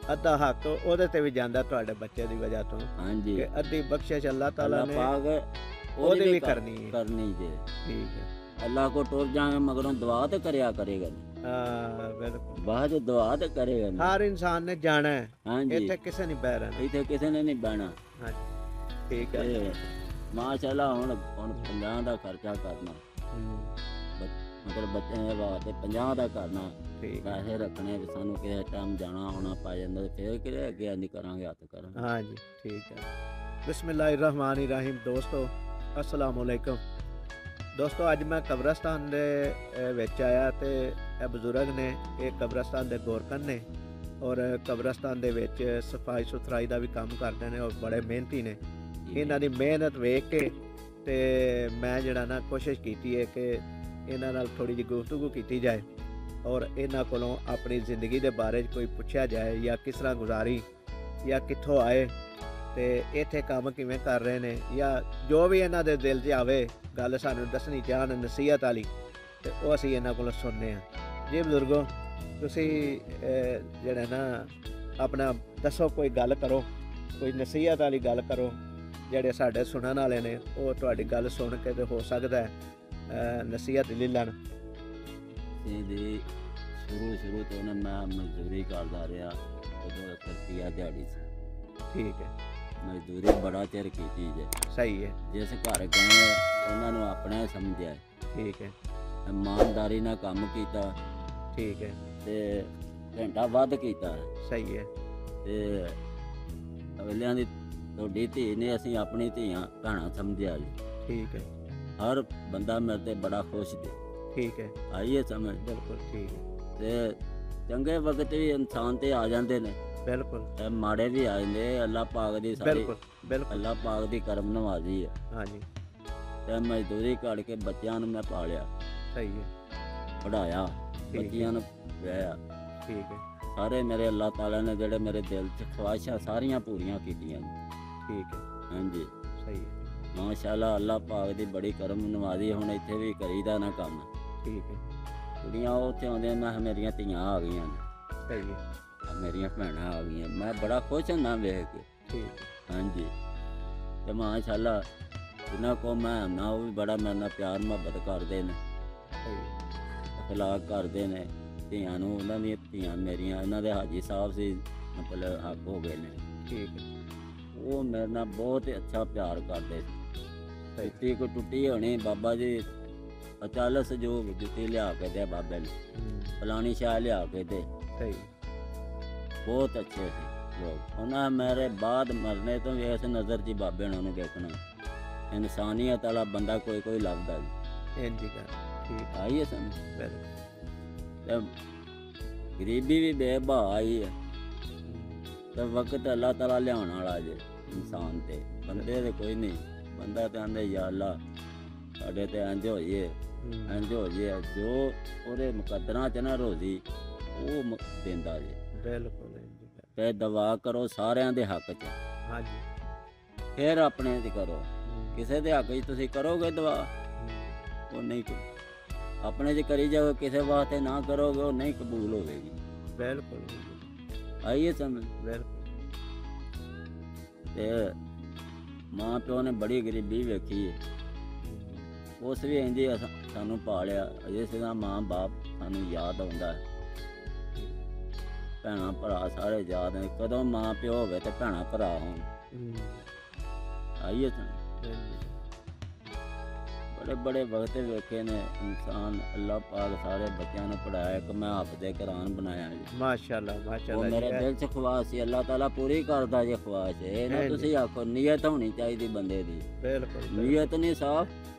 अद्धा हक ओहदे ते भी जांदा तुहाडे बच्चे दी वजह तो हाँ जी। कि अद्धी बख्शिश अल्लाह ताला अल्लाह ने पाक ओहदी ओहदी भी करनी है। करनी जे। ठीक है। अल्लाह को टुर जाएंगे मगरों दुआ तो करया करेगा नहीं, हाँ बिल्कुल। बाद च दुआ तो करेगा नहीं। हर इंसान ने जाना है, हाँ जी, इत्थे किसे नहीं बह रहना। इत्थे किसी ने नहीं बहना। हाँ जी ठीक है। ते माशाअल्लाह हुण 50 दा खर्चा करना, मतलब बच्चे दे वास्ते 50 दा करना, ठीक है। पैसे रखने भी सानू किसी टाइम जाना होना पै जांदा, फिर किहड़े अगे नहीं करांगे, हत्थ करांगे। हाँ जी ठीक है। बिस्मिल्लाहिर्रहमानिर्रहीम। दोस्तों अस्सलाम वालेकुम। दोस्तों अज मैं कब्रस्तान दे विच आया ते ਇਹ ਬਜ਼ੁਰਗ ਨੇ ਇਹ ਕਬਰਸਤਾਨ ਦੇ ਗੋਰਕਨ ਨੇ ਔਰ ਕਬਰਸਤਾਨ ਦੇ ਵਿੱਚ ਸਫਾਈ ਸੁਥਰਾਈ ਦਾ ਵੀ ਕੰਮ ਕਰਦੇ ਨੇ ਔਰ ਬੜੇ ਮਿਹਨਤੀ ਨੇ। ਇਹਨਾਂ ਦੀ ਮਿਹਨਤ ਵੇਖ ਕੇ ਤੇ ਮੈਂ ਜਿਹੜਾ ਨਾ ਕੋਸ਼ਿਸ਼ ਕੀਤੀ ਹੈ ਕਿ ਇਹਨਾਂ ਨਾਲ ਥੋੜੀ ਜਿਹੀ ਗੁਫ਼ਤਗੂ ਕੀਤੀ ਜਾਏ ਔਰ ਇਹਨਾਂ ਕੋਲੋਂ ਆਪਣੀ ਜ਼ਿੰਦਗੀ ਦੇ ਬਾਰੇ ਕੋਈ ਪੁੱਛਿਆ ਜਾਏ ਜਾਂ ਕਿਸ ਤਰ੍ਹਾਂ ਗੁਜ਼ਾਰੀ ਜਾਂ ਕਿੱਥੋਂ ਆਏ ਤੇ ਇੱਥੇ ਕੰਮ ਕਿਵੇਂ ਕਰ ਰਹੇ ਨੇ ਜਾਂ ਜੋ ਵੀ ਇਹਨਾਂ ਦੇ ਦਿਲ 'ਚ ਆਵੇ ਗੱਲ ਸਾਨੂੰ ਦੱਸਣੀ ਚਾਹਣ ਨਸੀਹਤ ਵਾਲੀ ਤੇ ਉਹ ਅਸੀਂ ਇਹਨਾਂ ਕੋਲੋਂ ਸੁਣਦੇ ਹਾਂ। ਜੀ ਬਜ਼ੁਰਗੋ ਤੁਸੀਂ ਜਿਹੜਾ ਨਾ ਆਪਣਾ ਦੱਸੋ, ਕੋਈ ਗੱਲ ਕਰੋ, ਕੋਈ ਨਸੀਹਤ ਵਾਲੀ ਗੱਲ ਕਰੋ, ਜਿਹੜੇ ਸਾਡੇ ਸੁਣਨ ਵਾਲੇ ਨੇ ਉਹ ਤੁਹਾਡੀ ਗੱਲ ਸੁਣ ਕੇ ਤੇ ਹੋ ਸਕਦਾ ਹੈ ਨਸੀਹਤ ਲੈ ਲੈਣ। ਇਹਦੀ ਸ਼ੁਰੂ ਤੋਂ ਨਾ ਮੈਂ ਮਜ਼ਦੂਰੀ ਕਰਦਾ ਰਿਹਾ, ਉਦੋਂ 1 ਰੁਪਿਆ ਦਿਹਾੜੀ ਸੀ। ਠੀਕ ਹੈ। ਮਜ਼ਦੂਰੀ ਬੜਾ ਚਿਰ ਕੀਤੀ ਜੇ। ਸਹੀ ਹੈ। ਜਿਸ ਘਰ ਗਏ ਉਹਨਾਂ ਨੂੰ ਆਪਣਾ ਸਮਝਿਆ। ਠੀਕ ਹੈ। ਇਮਾਨਦਾਰੀ ਨਾਲ ਕੰਮ ਕੀਤਾ। ਠੀਕ ਹੈ। ਤੇ ਘੰਟਾ ਵੱਧ ਕੀਤਾ। ਸਹੀ ਹੈ। ਤੇ ਅਗਲਿਆਂ ਦੀ ਤੁਹਾਡੀ ਧੀ ਨੇ ਅਸੀਂ ਆਪਣੀ ਧੀਆਂ ਭੈਣਾਂ ਸਮਝਿਆ ਜੀ। ਠੀਕ ਹੈ। ਹਰ ਬੰਦਾ ਮੇਰੇ ਤੇ ਬੜਾ ਖੁਸ਼ ਜੀ। ਠੀਕ ਹੈ। ਆਈਏ ਸਮਝ। ਬਿਲਕੁਲ ਠੀਕ ਹੈ। ਤੇ ਚੰਗੇ ਵਕਤ ਵੀ ਇਨਸਾਨ ਤੇ ਆ ਜਾਂਦੇ ਨੇ, ਬਿਲਕੁਲ, ਤੇ ਮਾੜੇ ਵੀ ਆ ਜਾਂਦੇ। ਅੱਲਾਹ ਪਾਕ ਦੀ ਸਾਰੀ ਬਿਲਕੁਲ ਬਿਲਕੁਲ ਅੱਲਾਹ ਪਾਕ ਦੀ ਕਰਮ ਨਵਾਜ਼ੀ ਹੈ। ਹਾਂਜੀ ਤੇ ਮਜ਼ਦੂਰੀ ਕੱਢ ਕੇ ਬੱਚਿਆਂ ਨੂੰ ਮੈਂ ਪਾਲਿਆ, ਸਹੀ ਹੈ। ਪੜ੍ਹਾਇਆ, ਠੀਕ ਬੱਚਿਆਂ ਨੂੰ ਵਿਆਹਿਆ। ਠੀਕ ਹੈ। ਸਾਰੇ ਮੇਰੇ ਅੱਲਾਹ ਤਾਲਾ ਨੇ ਜਿਹੜੇ ਮੇਰੇ ਦਿਲ 'ਚ ਖਵਾਇਸ਼ਾਂ ਸਾਰੀਆਂ ਪੂਰੀਆਂ ਕੀਤੀਆਂ। ਠੀਕ ਹੈ। ਹਾਂਜੀ ਸਹੀ ਹੈ। ਮਾਸ਼ਾਅੱਲਾ ਅੱਲਾਹ ਪਾਕ ਦੀ ਬੜੀ ਕਰਮ ਨਵਾਜ਼ੀ। ਹੁਣ ਇੱਥੇ ਵੀ ਕਰੀਦਾ ਨਾ ਕੰਮ। ਠੀਕ ਹੈ। ਕੁੜੀਆਂ ਉੱਥੇ ਆਉਂਦੀਆਂ, ਮੈਂ ਕਿਹਾ ਮੇਰੀਆਂ ਧੀਆਂ ਆ ਗਈਆਂ ਨੇ, ਸਹੀ ਹੈ। ਮੇਰੀਆਂ ਭੈਣਾਂ ਆ ਗਈਆਂ, ਮੈਂ ਬੜਾ ਖੁਸ਼ ਹੁੰਦਾ ਵੇਖ ਕੇ। ਠੀਕ ਹੈ। ਹਾਂਜੀ ਤੇ ਮਾਸ਼ਾਅੱਲਾ ਜਿਨ੍ਹਾਂ ਕੋ ਮੈਂ ਨਾ ਉਹ ਵੀ ਬੜਾ ਮੇਰੇ ਨਾਲ ਪਿਆਰ ਮੁਹੱਬਤ ਕਰਦੇ ਨੇ, ਸਹੀ ਹੈ। ਅਖਲਾਕ ਕਰਦੇ ਨੇ। ਧੀਆਂ ਨੂੰ ਉਹਨਾਂ ਦੀਆਂ ਧੀਆਂ ਮੇਰੀਆਂ, ਇਹਨਾਂ ਦੇ ਹਾਜੀ ਸਾਹਿਬ ਸੀ, ਮਤਲਬ ਹੱਕ ਹੋ ਗਏ ਨੇ। ਠੀਕ ਹੈ। ਉਹ ਮੇਰੇ ਨਾਲ ਬਹੁਤ ਹੀ ਅੱਛਾ ਪਿਆਰ ਕਰਦੇ ਸੀ। ਜੁੱਤੀ ਕੋਈ ਟੁੱਟੀ ਹੋਣੀ, ਬਾਬਾ ਜੀ ਅਚਾਲਸ ਜੋ ਜੁੱਤੀ ਲਿਆ ਕੇ ਦੇ ਬਾਬੇ ਨੇ, ਫਲਾਣੀ ਸ਼ਾਹ ਲਿਆ ਕੇ ਦੇ। ਸਹੀ। ਬਹੁਤ ਅੱਛੇ ਸੀ ਲੋਕ। ਉਹਨਾਂ ਮੇਰੇ ਬਾਅਦ ਮਰਨੇ ਤੋਂ ਵੀ ਇਸ ਨਜ਼ਰ 'ਚ ਬਾਬੇ ਨੂੰ ਦੇਖਣਾ, ਇਨਸਾਨੀਅਤ ਵਾਲਾ ਬੰਦਾ ਕੋਈ ਕੋਈ ਲੱਭਦਾ ਜੀ। ਇੰਝ ਕਰ। ਠੀਕ ਆਈਏ ਸਮਝ। ਬਿਲਕੁਲ। ਤੇ ਗਰੀਬੀ ਵੀ ਬੇਬਾ ਆਈ ਹੈ ਤੇ ਵਕਤ ਅੱਲਾਹ ਤਾਲਾ ਲਿਆਉਣ ਵਾਲਾ ਜੇ ਇਨਸਾਨ ਤੇ, ਬੰਦੇ ਤੇ ਕੋਈ ਨਹੀਂ। ਬੰਦਾ ਤੇ ਆਂਦੇ ਯਾ ਅੱਲਾ ਸਾਡੇ ਤੇ ਇੰਝ ਹੋਈਏ, ਇੰਝ ਹੋ ਜੇ, ਜੋ ਉਹਦੇ ਮੁਕੱਦਰਾਂ 'ਚ ਨਾ ਰੋਜ਼ੀ ਉਹ ਦਿੰਦਾ ਜੇ। ਬਿਲਕੁਲ ਇੰਝ ਕਰ। ਤੇ ਦੁਆ ਕਰੋ ਸਾਰਿਆਂ ਦੇ ਹੱਕ 'ਚ, ਹਾਂਜੀ। ਫਿਰ ਆਪਣੇ 'ਚ ਕਰੋ। ਕਿਸੇ ਦੇ ਹੱਕ 'ਚ ਤੁਸੀਂ ਕਰੋਗੇ ਦੁਆ, ਉਹ ਨਹੀਂ ਆਪਣੇ 'ਚ ਕਰੀ ਜਾਓ, ਕਿਸੇ ਵਾਸਤੇ ਨਾ ਕਰੋਗੇ ਉਹ ਨਹੀਂ ਕਬੂਲ ਹੋਵੇਗੀ। ਬਿਲਕੁਲ। ਆਈਏ ਸਮਝ। ਬਿਲਕੁਲ। ਤੇ ਮਾਂ ਪਿਓ ਨੇ ਬੜੀ ਗਰੀਬੀ ਵੇਖੀ ਹੈ, ਉਸ ਵੀ ਇੰਝ ਸਾਨੂੰ ਪਾਲਿਆ। ਅਜੇ ਸਿੱਧਾ ਮਾਂ ਬਾਪ ਸਾਨੂੰ ਯਾਦ ਆਉਂਦਾ ਹੈ, ਭੈਣਾਂ ਭਰਾ ਸਾਰੇ ਯਾਦ ਨੇ। ਕਦੋਂ ਮਾਂ ਪਿਓ ਹੋਵੇ ਤੇ ਭੈਣਾਂ ਭਰਾ ਹੋਣ। ਆਈਏ ਸਮਝ। ਬੜੇ ਬੜੇ ਵਕਤ ਵੇਖੇ ਨੇ ਇਨਸਾਨ। ਅੱਲਾਹ ਪਾਕ ਸਾਰੇ ਬੱਚਿਆਂ ਨੂੰ ਪੜ੍ਹਾਇਆ। ਇੱਕ ਮੈਂ ਹਾਫਿਜ਼ੇ ਕੁਰਾਨ ਬਣਾਇਆ ਜੀ। ਮਾਸ਼ਾਅੱਲਾ ਉਹ ਮਾਸ਼ਾਅੱਲਾ। ਮੇਰੇ ਦਿਲ 'ਚ ਖਵਾਇਸ਼ ਸੀ, ਅੱਲਾਹ ਤਾਲਾ ਪੂਰੀ ਕਰਦਾ ਜੇ ਖਵਾਇਸ਼। ਇਹ ਨਾ ਤੁਸੀਂ ਆਖੋ ਨੀਅਤ ਹੋਣੀ ਚਾਹੀਦੀ ਬੰਦੇ ਦੀ। ਬਿਲਕੁਲ। ਨੀਅਤ ਨਹੀਂ ਸਾਫ,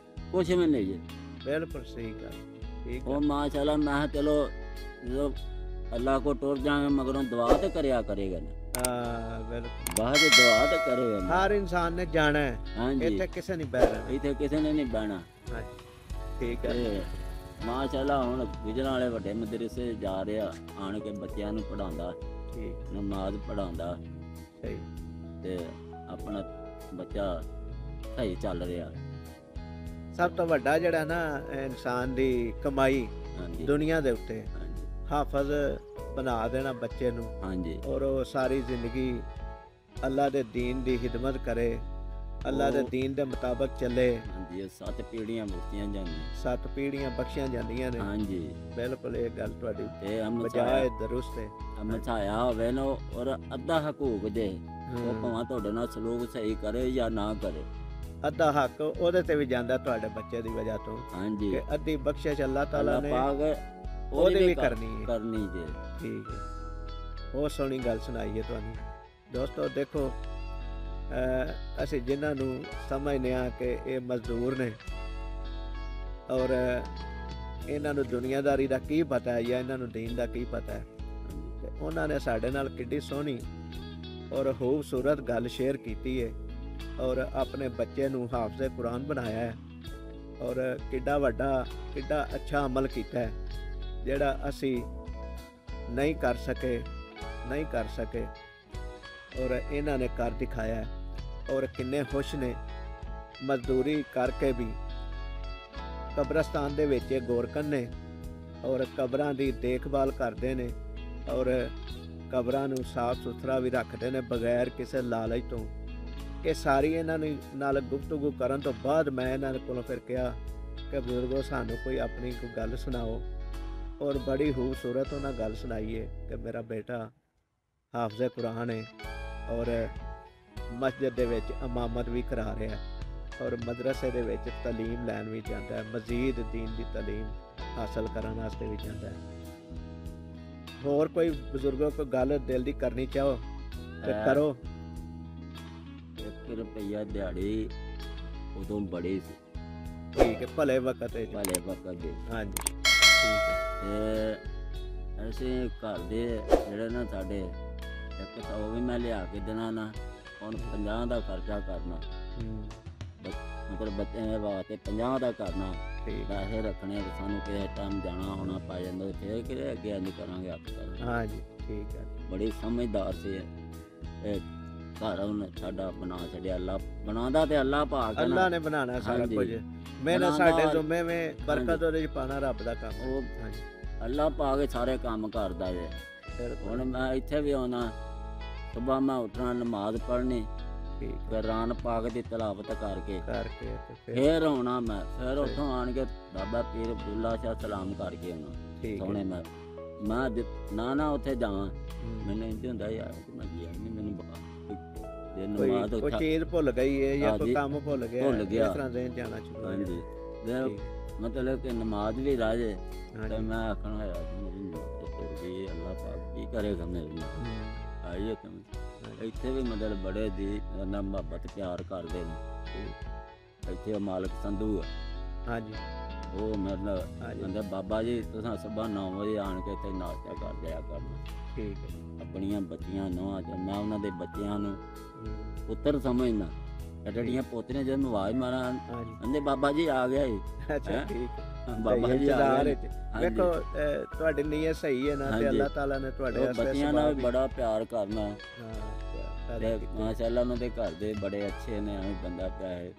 ਕੁਛ ਵੀ ਨਹੀਂ ਜੀ। ਬਿਲਕੁਲ ਸਹੀ ਗੱਲ। ਠੀਕ। ਉਹ ਮਾਸ਼ਾਅੱਲਾ ਮੈਂ ਕਿਹਾ ਚਲੋ ਜਦੋਂ ਅੱਲਾਹ ਕੋ ਟੁਰ ਜਾਵਾਂਗੇ ਮਗਰੋਂ ਦੁਆ ਤੇ ਕਰਿਆ ਕਰੇਗਾ ਨਾ। ਹਾਂ ਬਿਲਕੁਲ। ਬਾਅਦ ਦੁਆ ਤੇ ਕਰੇਗਾ ਨਾ। ਹਰ ਇਨਸਾਨ ਨੇ ਜਾਣਾ ਹੈ, ਹਾਂਜੀ ਇੱਥੇ ਕਿਸੇ ਨਹੀਂ ਬਹਿ ਰਹਿਣਾ। ਇੱਥੇ ਕਿਸੇ ਨੇ ਨਹੀਂ ਬਹਿਣਾ। ਹਾਂਜੀ ਠੀਕ ਹੈ। ਤੇ ਮਾਸ਼ਾਅੱਲਾ ਹੁਣ ਗੁਜਰਾਂ ਵਾਲੇ ਵੱਡੇ ਮਦਰਸੇ ਜਾ ਰਿਹਾ, ਆਣ ਕੇ ਬੱਚਿਆਂ ਨੂੰ ਪੜ੍ਹਾਉਂਦਾ, ਠੀਕ। ਨਮਾਜ਼ ਪੜ੍ਹਾਉਂਦਾ ਸਹੀ। ਤੇ ਆਪਣਾ ਬੱਚਾ ਸਹੀ ਚੱਲ ਰਿਹਾ। ਸਭ ਤੋਂ ਵੱਡਾ ਜਿਹੜਾ ਨਾ ਇਨਸਾਨ ਦੀ ਕਮਾਈ ਹਾਂਜੀ ਦੁਨੀਆ ਦੇ ਉੱਤੇ ਹਾਂਜੀ ਹਾਫਜ਼ ਬਣਾ ਦੇਣਾ ਬੱਚੇ ਨੂੰ ਹਾਂਜੀ ਔਰ ਉਹ ਸਾਰੀ ਜ਼ਿੰਦਗੀ ਅੱਲਾ ਦੇ ਦੀਨ ਦੀ ਖਿਦਮਤ ਕਰੇ, ਅੱਲਾ ਦੇ ਉਹ- ਦੀਨ ਦੇ ਮੁਤਾਬਕ ਚੱਲੇ, ਹਾਂਜੀ ਇਹ 7 ਪੀੜ੍ਹੀਆਂ ਮੁਕਤੀਆਂ ਜਾਂਦੀਆਂ 7 ਪੀੜ੍ਹੀਆਂ ਬਖਸ਼ੀਆਂ ਜਾਂਦੀਆਂ ਨੇ। ਹਾਂਜੀ ਬਿਲਕੁਲ ਇਹ ਗੱਲ ਤੁਹਾਡੀ ਤੇ ਬਜਾਏ ਦਰੁਸਤ ਹੈ। ਮਥਾਇਆ ਹੋਵੇ ਨਾ ਔਰ ਅੱਧਾ ਹਕੂਕ ਦੇ ਉਹ ਭਾਵੇਂ ਤੁਹਾਡੇ ਨਾਲ ਸਲੂਕ ਸਹੀ ਕਰੇ ਜਾਂ ਨਾ ਕਰੇ। ਅੱਧਾ ਹੱਕ ਉਹਦੇ ਤੇ ਵੀ ਜਾਂਦਾ ਤੁਹਾਡੇ ਬੱਚੇ ਦੀ ਵਜ੍ਹਾ ਤੋਂ ਹਾਂਜੀ ਕਿ ਅੱਧੀ ਬਖਸ਼ਿਸ਼ ਅੱਲਾਹ ਤਾਲਾ ਨੇ ਪਾਕ ਉਹਦੀ ਵੀ ਕਰਨੀ ਹੈ। ਕਰਨੀ ਜੇ ਠੀਕ ਹੈ, ਬਹੁਤ ਸੋਹਣੀ ਗੱਲ ਸੁਣਾਈ ਹੈ ਤੁਹਾਨੂੰ। ਦੋਸਤੋ ਦੇਖੋ, ਅਸੀਂ ਜਿਨ੍ਹਾਂ ਨੂੰ ਸਮਝਦੇ ਹਾਂ ਕਿ ਇਹ ਮਜ਼ਦੂਰ ਨੇ ਔਰ ਇਹਨਾਂ ਨੂੰ ਦੁਨੀਆਦਾਰੀ ਦਾ ਕੀ ਪਤਾ ਹੈ ਜਾਂ ਇਹਨਾਂ ਨੂੰ ਦੀਨ ਦਾ ਕੀ ਪਤਾ ਹੈ, ਤੇ ਉਹਨਾਂ ਨੇ ਸਾਡੇ ਨਾਲ ਕਿੱਡੀ ਸੋਹਣੀ ਔਰ ਖੂਬਸੂਰਤ ਗੱਲ ਸ਼ੇਅਰ ਕੀਤੀ ਹੈ ਔਰ ਆਪਣੇ ਬੱਚੇ ਨੂੰ ਹਾਫਿਜ਼ ਕੁਰਾਨ ਬਣਾਇਆ ਹੈ ਔਰ ਕਿੱਡਾ ਵੱਡਾ ਕਿੱਡਾ ਅੱਛਾ ਅਮਲ ਕੀਤਾ ਹੈ ਜਿਹੜਾ ਅਸੀਂ ਨਹੀਂ ਕਰ ਸਕੇ ਔਰ ਇਹਨਾਂ ਨੇ ਕਰ ਦਿਖਾਇਆ ਹੈ। ਔਰ ਕਿੰਨੇ ਖੁਸ਼ ਨੇ ਮਜ਼ਦੂਰੀ ਕਰਕੇ ਵੀ। ਕਬਰਸਤਾਨ ਦੇ ਵਿੱਚ ਇਹ ਗੋਰਕਨ ਨੇ ਔਰ ਕਬਰਾਂ ਦੀ ਦੇਖਭਾਲ ਕਰਦੇ ਨੇ ਔਰ ਕਬਰਾਂ ਨੂੰ ਸਾਫ਼ ਸੁਥਰਾ ਵੀ ਰੱਖਦੇ ਨੇ ਬਗੈਰ ਕਿਸੇ ਲਾਲਚ ਤੋਂ। ਇਹ ਸਾਰੀ ਇਹਨਾਂ ਨਾਲ ਗੁਫ਼ਤਗੂ ਕਰਨ ਤੋਂ ਬਾਅਦ ਮੈਂ ਇਹਨਾਂ ਕੋਲੋਂ ਫਿਰ ਕਿਹਾ ਕਿ ਬਜ਼ੁਰਗੋ ਸਾਨੂੰ ਕੋਈ ਆਪਣੀ ਕੋਈ ਗੱਲ ਸੁਣਾਓ, ਔਰ ਬੜੀ ਖੂਬਸੂਰਤ ਉਹਨਾਂ ਗੱਲ ਸੁਣਾਈ ਹੈ ਕਿ ਮੇਰਾ ਬੇਟਾ ਹਾਫਿਜ਼ ਕੁਰਾਨ ਹੈ ਔਰ ਮਸਜਿਦ ਦੇ ਵਿੱਚ ਇਮਾਮਤ ਵੀ ਕਰਾ ਰਿਹਾ ਔਰ ਮਦਰਸੇ ਦੇ ਵਿੱਚ ਤਾਲੀਮ ਲੈਣ ਵੀ ਜਾਂਦਾ ਹੈ, ਮਜ਼ੀਦ ਦੀਨ ਦੀ ਤਾਲੀਮ ਹਾਸਲ ਕਰਨ ਵਾਸਤੇ ਵੀ ਜਾਂਦਾ ਹੈ। ਹੋਰ ਕੋਈ ਬਜ਼ੁਰਗੋ ਕੋਈ ਗੱਲ ਦਿਲ ਦੀ ਕਰਨੀ ਚਾਹੋ ਤੇ ਕਰੋ। 1 ਰੁਪਈਆ ਦਿਹਾੜੀ ਉਦੋਂ ਬੜੀ ਸੀ, ਠੀਕ ਹੈ, ਭਲੇ ਵਕਤ ਹੈ ਜੀ। ਭਲੇ ਵਕਤ ਦੇ। ਹਾਂਜੀ ਠੀਕ ਹੈ। ਤੇ ਅਸੀਂ ਘਰ ਦੇ ਜਿਹੜੇ ਨਾ ਸਾਡੇ ਇੱਕ ਤਾਂ ਉਹ ਵੀ ਮੈਂ ਲਿਆ ਕੇ ਦੇਣਾ ਨਾ, ਹੁਣ 50 ਦਾ ਖਰਚਾ ਕਰਨਾ, ਮਤਲਬ ਬੱਚਿਆਂ ਦੇ ਵਾਸਤੇ 50 ਦਾ ਕਰਨਾ, ਠੀਕ ਪੈਸੇ ਰੱਖਣੇ ਤੇ ਸਾਨੂੰ ਕਿਸੇ ਟਾਈਮ ਜਾਣਾ ਹੋਣਾ ਪੈ ਜਾਂਦਾ, ਫਿਰ ਕਿਹੜੇ ਅੱਗੇ ਨਹੀਂ ਕਰਾਂਗੇ ਹੱਥ ਕਰ। ਹਾਂਜੀ ਠੀਕ ਹੈ। ਬੜੀ ਸਮਝਦਾਰ ਸੀ ਇਹ ਘਰ ਉਹਨੇ ਸਾਡਾ ਬਣਾ ਛੱਡਿਆ। ਅੱਲਾ ਬਣਾਉਂਦਾ ਤੇ ਅੱਲਾ ਪਾਕ ਅੱਲਾ ਨੇ ਬਣਾਉਣਾ ਸਾਰਾ ਹਾਂਜੀ। ਕੁਝ, ਮਿਹਨਤ ਬਣਾਉਂਦਾ ਸਾਡੇ ਜ਼ੁੰਮੇ ਵਿੱਚ ਬਰਕਤ ਹਾਂਜੀ। ਉਹਦੇ ਚ ਪਾਣਾ ਰੱਬ ਦਾ ਕੰਮ ਹੈ। ਉਹ ਹਾਂਜੀ ਅੱਲਾ ਪਾ ਕੇ ਸਾਰੇ ਕੰਮ ਕਰਦਾ ਜੇ। ਬਿਲਕੁਲ ਹੁਣ ਮੈਂ ਇੱਥੇ ਵੀ ਆਉਣਾ, ਸੁਬਹ ਮੈਂ ਉੱਠਣਾ, ਨਮਾਜ਼ ਪੜ੍ਹਨੀ, ਠੀਕ ਹੈ। ਕੁਰਾਨ ਪਾਕ ਦੀ ਤਿਲਾਵਤ ਕਰਕੇ ਕਰਕੇ ਤੇ ਫਿਰ ਫੇਰ ਆਉਣਾ ਮੈਂ, ਫਿਰ ਉੱਥੋਂ ਆਣ ਕੇ ਬਾਬਾ ਪੀਰ ਅਬਦੁੱਲਾ ਸ਼ਾਹ ਸਲਾਮ ਕਰਕੇ ਆਉਣਾ ਠੀਕ ਸੋਹਣੇ। ਹੈ। ਮੈਂ ਨਾ ਉੱਥੇ ਜਾਵਾਂ, ਹੂੰ। ਮੈਨੂੰ ਇੰਝ ਹੁੰਦਾ ਯਾਰ ਕਿ ਮੈਂ ਗਿਆ ਨਹੀਂ, ਮੈਨੂੰ ਬਤਾ ਜੇ ਕੋਈ ਨਮਾਜ਼ ਕੋਈ ਉੱਠਾ ਚੀਜ਼ ਭੁੱਲ ਗਈ ਹੈ ਜਾਂ ਕੋਈ ਹਾਂਜੀ, ਕੰਮ ਭੁੱਲ ਗਿਆ ਭੁੱਲ ਗਿਆ। ਇਸ ਤਰ੍ਹਾਂ ਦੇ ਜਾਣਾ ਸ਼ੁਰੂ ਹੋ ਹਾਂਜੀ ਜਾਂਦਾ। ਤੇ ਠੀਕ। ਮਤਲਬ ਕਿ ਨਮਾਜ਼ ਵੀ ਰਾਜੇ ਤੇ ਹਾਂਜੀ। ਮੈਂ ਆਖਣਾ ਯਾਰ ਮੇਰੀ ਨਮਾਜ਼ ਤੇ ਟੁੱਟ ਅੱਲਾ ਪਾਕ ਕੀ ਕਰੇਗਾ ਮੇਰੇ ਨਾਲ। ਹੂੰ। ਆਈਏ ਤੁਮ ਹਾਂਜੀ। ਇੱਥੇ ਵੀ ਮਤਲਬ ਬੜੇ ਦੀ ਨਾ ਮੁਹੱਬਤ ਪਿਆਰ ਕਰਦੇ ਨੇ। ਠੀਕ। ਇੱਥੇ ਉਹ ਮਾਲਕ ਸੰਧੂ ਆ, ਹਾਂਜੀ ਉਹ ਮੇਰੇ ਨਾਲ ਹਾਂਜੀ ਕਹਿੰਦਾ ਬਾਬਾ ਜੀ ਤੁਸੀਂ ਸਵੇਰ 9 ਵਜੇ ਆਣ ਕੇ ਇੱਥੇ ਨਾਸ਼ਤਾ ਕਰ ਜਾਇਆ ਕਰਨਾ। ਠੀਕ ਹੈ। ਆਪਣੀਆਂ ਬੱਚੀਆਂ ਨੌਂ ਮੈਂ ਉਹਨਾਂ ਦੇ ਬੱਚਿਆਂ ਨੂੰ ਹੂੰ। ਪੁੱਤਰ ਸਮਝਣਾ। ਜਿਹੜੀਆਂ ਪੋਤਰੀਆਂ ਜਦ ਮੈਂ ਆਵਾਜ਼ ਮਾਰਾਂ ਹਾਂਜੀ ਕਹਿੰਦੇ ਬਾਬਾ ਜੀ ਆ ਗਿਆ ਜੀ, ਅੱਛਾ ਹੈਂ? ਠੀਕ ਹੈ। ਬਾਬਾ ਜੀ ਆ ਇੰਤਜ਼ਾਰ ਗਏ। ਵਿੱਚ। ਹਾਂਜੀ। ਵੇਖੋ ਤੁਹਾਡੀ ਨੀਅਤ ਸਹੀ ਹੈ ਨਾ, ਤੇ ਹਾਂਜੀ। ਅੱਲਾਹ ਤਾਲਾ ਨੇ ਤੁਹਾਡੇ ਉਹ ਵਾਸਤੇ ਬੱਚਿਆਂ ਨਾਲ ਸਬਬ ਬੜਾ ਪਿਆਰ ਕਰਨਾ ਹਾਂ ਪੈਦਾ ਤੇ ਕੀਤੇ। ਮਾਸ਼ਾਅੱਲਾ ਉਹਨਾਂ ਦੇ ਘਰ ਦੇ ਬੜੇ ਅੱਛੇ ਨੇ, ਐਵੇਂ ਬੰਦਾ ਪਿਆ ਹੈ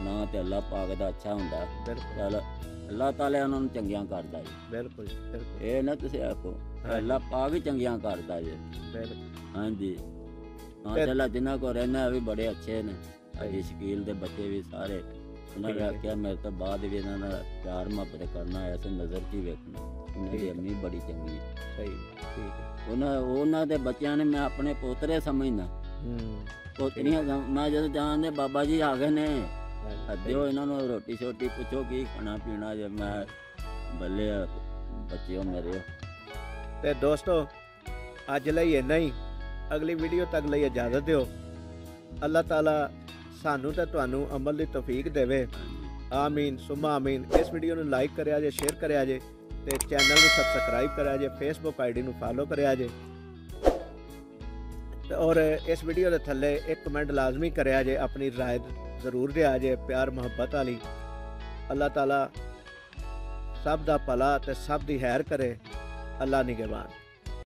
ਨਾ ਤੇ ਅੱਲਾਹ ਪਾਕ ਦਾ ਅੱਛਾ ਹੁੰਦਾ। ਬਿਲਕੁਲ ਚੱਲ ਅੱਲਾਹ ਤਾਲਾ ਉਹਨਾਂ ਨੂੰ ਚੰਗੀਆਂ ਕਰਦਾ ਜੀ। ਬਿਲਕੁਲ ਬਿਲਕੁਲ ਇਹ ਨਾ ਤੁਸੀਂ ਆਖੋ ਅੱਲਾਹ ਪਾਕ ਹੀ ਚੰਗੀਆਂ ਕਰਦਾ ਜੀ। ਬਿਲਕੁਲ। ਹਾਂਜੀ ਮਾਸ਼ਾਅੱਲਾ ਜਿਨ੍ਹਾਂ ਕੋ ਰਹਿਣਾ ਵੀ ਬੜੇ ਅੱਛੇ ਨੇ। ਅਜੀ ਸ਼ਕੀਲ ਦੇ ਬੱਚੇ ਵੀ ਸਾਰੇ, ਉਹਨਾਂ ਨੇ ਠੀਕ ਹੈ। ਆਖਿਆ ਮੇਰੇ ਤੋਂ ਬਾਅਦ ਵੀ ਇਹਨਾਂ ਨਾਲ ਪਿਆਰ ਮੁਹੱਬਤ ਕਰਨਾ, ਐਸੇ ਨਜ਼ਰ 'ਚ ਹੀ ਵੇਖਣਾ। ਉਹਨਾਂ ਠੀਕ ਦੀ ਹੈ। ਅੰਮੀ ਬੜੀ ਚੰਗੀ ਹੈ। ਸਹੀ ਠੀਕ ਹੈ। ਉਹਨਾਂ ਦੇ ਬੱਚਿਆਂ ਨੇ ਮੈਂ ਆਪਣੇ ਪੋਤਰੇ ਸਮਝਣਾ, ਹੂੰ। ਪੋਤਰੀਆਂ ਮੈਂ ਜਦੋਂ ਜਾਣਦੇ ਬਾਬਾ ਜੀ ਆ ਗਏ ਨੇ, ਹਾਂਜੀ, ਦਿਓ ਇਹਨਾਂ ਨੂੰ ਰੋਟੀ ਛੋਟੀ ਪੁੱਛੋ ਕੀ ਖਾਣਾ ਪੀਣਾ, ਜੇ ਮੈਂ ਬੱਲੇ ਆ ਬੱਚਿਓ ਮੇਰੇ। ਤੇ ਦੋਸਤੋ ਅੱਜ ਲਈ ਇੰਨਾ ਹੀ। ਅਗਲੀ ਵੀਡੀਓ ਤੱਕ ਲਈ ਇਜਾਜ਼ਤ ਦਿਓ। ਅੱਲਾਹ ਤਾਲਾ ਸਾਨੂੰ ਤੇ ਤੁਹਾਨੂੰ ਅਮਲ ਦੀ ਤੌਫੀਕ ਦੇਵੇ। ਆਮੀਨ ਸੁਮਾ ਆਮੀਨ। ਇਸ ਵੀਡੀਓ ਨੂੰ ਲਾਈਕ ਕਰਿਆ ਜੇ, ਸ਼ੇਅਰ ਕਰਿਆ ਜੇ ਤੇ ਚੈਨਲ ਨੂੰ ਸਬਸਕ੍ਰਾਈਬ ਕਰਿਆ ਜੇ, ਫੇਸਬੁੱਕ ਆਈਡੀ ਨੂੰ ਫਾਲੋ ਕਰਿਆ ਜੇ ਤੇ ਔਰ ਇਸ ਵੀਡੀਓ ਦੇ ਥੱਲੇ ਇੱਕ ਕਮੈਂਟ ਲਾਜ਼ਮੀ ਕਰਿਆ ਜੇ, ਆਪਣੀ ਰਾਏ ਜ਼ਰੂਰ ਦਿਆ ਜੇ ਪਿਆਰ ਮੁਹੱਬਤ ਵਾਲੀ। ਅੱਲਾਹ ਤਾਲਾ ਸਭ ਦਾ ਭਲਾ ਤੇ ਸਭ ਦੀ ਖੈਰ ਕਰੇ। ਅੱਲਾ ਨਿਗਹਿਬਾਨ।